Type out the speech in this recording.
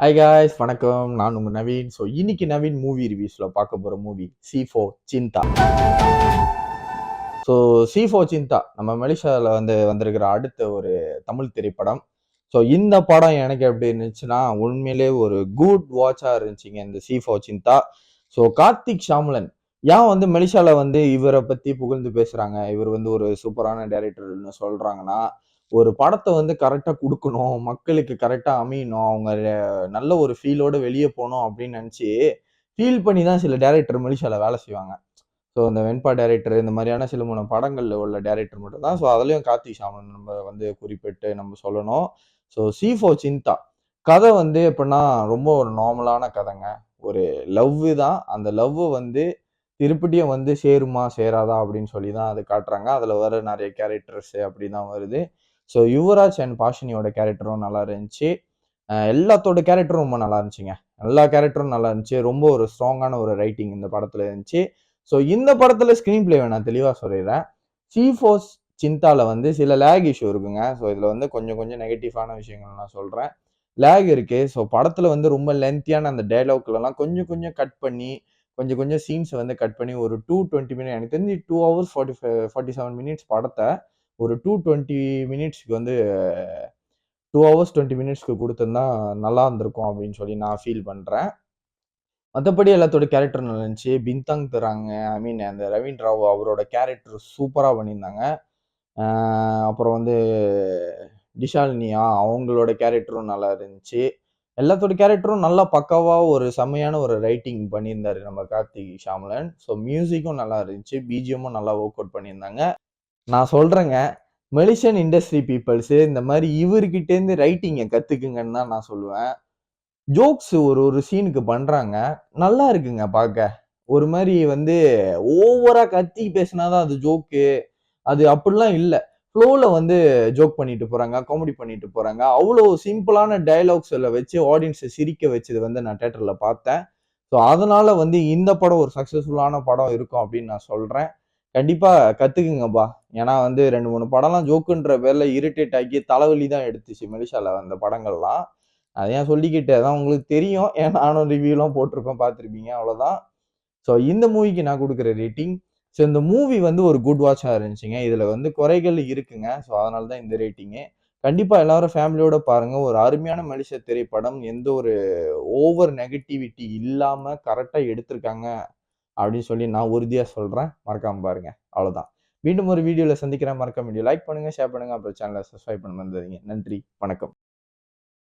Hi guys, வணக்கம். நான் உங்க நவீன். ஸோ இன்னைக்கு நவீன் மூவி ரிவ்யூஸ்ல பார்க்க போற மூவி சி4 சிந்தா. ஸோ சி4 சிந்தா நம்ம மலேசியாவில் வந்திருக்கிற அடுத்த ஒரு தமிழ் திரைப்படம். ஸோ இந்த படம் எனக்கு எப்படி இருந்துச்சுன்னா உண்மையிலே ஒரு குட் வாட்சா இருந்துச்சுங்க இந்த சி4 சிந்தா. ஸோ கார்த்திக் ஷாம்லன் ஏன் மலேசியாவில் இவரை பத்தி புகழ்ந்து பேசுறாங்க, இவர் ஒரு சூப்பரான டைரக்டர்னு சொல்றாங்கன்னா, ஒரு படத்தை கரெக்டா கொடுக்கணும், மக்களுக்கு கரெக்டா அமையணும், அவங்க நல்ல ஒரு ஃபீலோட வெளியே போகணும் அப்படின்னு நினைச்சு ஃபீல் பண்ணி தான் சில டைரக்டர் மலேசியாவில் வேலை செய்வாங்க. ஸோ இந்த வெண்பா டைரக்டர் இந்த மாதிரியான சில மூணு படங்கள்ல உள்ள டைரக்டர் மட்டும் தான். ஸோ அதுலயும் கார்த்திக் சாமன் நம்ம குறிப்பிட்டு நம்ம சொல்லணும். ஸோ சி4 சிந்தா கதை எப்படின்னா ரொம்ப ஒரு நார்மலான கதைங்க. ஒரு லவ் தான். அந்த லவ் திருப்படியும் சேருமா சேராதா அப்படின்னு சொல்லி தான் அது காட்டுறாங்க. அதுல வர நிறைய கேரக்டர்ஸ் அப்படிதான் வருது. ஸோ யுவராஜ் அண்ட் பாஷினியோட கேரக்டரும் நல்லா இருந்துச்சு. எல்லாத்தோட கேரக்டரும் ரொம்ப நல்லா இருந்துச்சுங்க. எல்லா கேரக்டரும் நல்லா இருந்துச்சு. ரொம்ப ஒரு ஸ்ட்ராங்கான ஒரு ரைட்டிங் இந்த படத்துல இருந்துச்சு. ஸோ இந்த படத்துல ஸ்கிரீன் பிளே நான் தெளிவா சொல்லிடுறேன். சி4 சிந்தால சில லேக் இஷ்யூ இருக்குங்க. ஸோ இதுல கொஞ்சம் கொஞ்சம் நெகட்டிவான விஷயங்கள் நான் சொல்றேன். லேக் இருக்கு. ஸோ படத்துல ரொம்ப லென்த்தியான அந்த டைலாக்லாம் கொஞ்சம் கொஞ்சம் கட் பண்ணி, கொஞ்சம் கொஞ்சம் சீன்ஸ் கட் பண்ணி ஒரு 220 மினிட் எனக்கு தெரிஞ்சு 2 ஹவர்ஸ் 47 மினிட்ஸ் படத்தை ஒரு 220 மினிட்ஸ்க்கு 2 ஹவர்ஸ் 20 மினிட்ஸ்க்கு கொடுத்திருந்தா நல்லா இருந்திருக்கும் அப்படின்னு சொல்லி நான் ஃபீல் பண்றேன். மற்றபடி எல்லாத்தோட கேரக்டர் நல்லா இருந்துச்சு. பின்தாங் தராங்க, ஐ மீன் அந்த ரவீன் ராவ் அவரோட கேரக்டர் சூப்பரா பண்ணியிருந்தாங்க. அப்புறம் டிஷால்னியா அவங்களோட கேரக்டரும் நல்லா இருந்துச்சு. எல்லாத்தோட கேரக்டரும் நல்லா பக்காவா ஒரு செம்மையான ஒரு ரைட்டிங் பண்ணியிருந்தாரு நம்ம கார்த்திக் ஷாம்லன். ஸோ மியூசிக்கும் நல்லா இருந்துச்சு, பிஜிஎம்மும் நல்லா ஒர்க் அவுட் பண்ணியிருந்தாங்க. நான் சொல்றேங்க, மலேசியன் இண்டஸ்ட்ரி பீப்புள்ஸ் இந்த மாதிரி இவர்கிட்டேருந்து ரைட்டிங்கை கத்துக்குங்கன்னு தான் நான் சொல்லுவேன். ஜோக்ஸ் ஒரு ஒரு சீனுக்கு பண்றாங்க, நல்லா இருக்குங்க பார்க்க. ஒரு மாதிரி ஓவரா கத்தி பேசினாதான் அது ஜோக்கு, அது அப்படிலாம் இல்லை. ஃப்ளோல ஜோக் பண்ணிட்டு போறாங்க, காமெடி பண்ணிட்டு போறாங்க. அவ்வளோ சிம்பிளான டயலாக்ஸ்ல வச்சு ஆடியன்ஸை சிரிக்க வச்சது நான் தியேட்டர்ல பார்த்தேன். ஸோ அதனால இந்த படம் ஒரு சக்சஸ்ஃபுல்லான படம் இருக்கும் அப்படின்னு நான் சொல்றேன். கண்டிப்பா கத்துக்குங்கப்பா. ஏன்னா 2 3 படம்லாம் ஜோக்குன்ற பேர்ல இரிட்டேட் ஆக்கி தலைவலி தான் எடுத்துச்சு மலேசியால வந்த படங்கள்லாம். அதை ஏன் சொல்லிக்கிட்டு, அதான் உங்களுக்கு தெரியும். ஏன் நானும் ரிவ்யூலாம் போட்டிருப்பேன், பார்த்துருப்பீங்க, அவ்வளோதான். ஸோ இந்த மூவிக்கு நான் கொடுக்குற ரேட்டிங். ஸோ இந்த மூவி ஒரு குட் வாட்சாக இருந்துச்சுங்க. இதில் குறைகள் இருக்குங்க. ஸோ அதனால தான் இந்த ரேட்டிங்கு. கண்டிப்பாக எல்லாரும் ஃபேமிலியோட பாருங்க. ஒரு அருமையான மலேசிய திரைப்படம். எந்த ஒரு ஓவர் நெகட்டிவிட்டி இல்லாமல் கரெக்டாக எடுத்திருக்காங்க அப்படின்னு சொல்லி நான் உறுதியாக சொல்கிறேன். மறக்காம பாருங்க. அவ்வளோதான். மீண்டும் ஒரு வீடியோவில் சந்திக்கிறேன். மறக்காம வீடியோ லைக் பண்ணுங்க, ஷேர் பண்ணுங்க, அப்புறம் சேனலை சப்ஸ்கிரைப் பண்ண மறந்துடாதீங்க. நன்றி, வணக்கம்.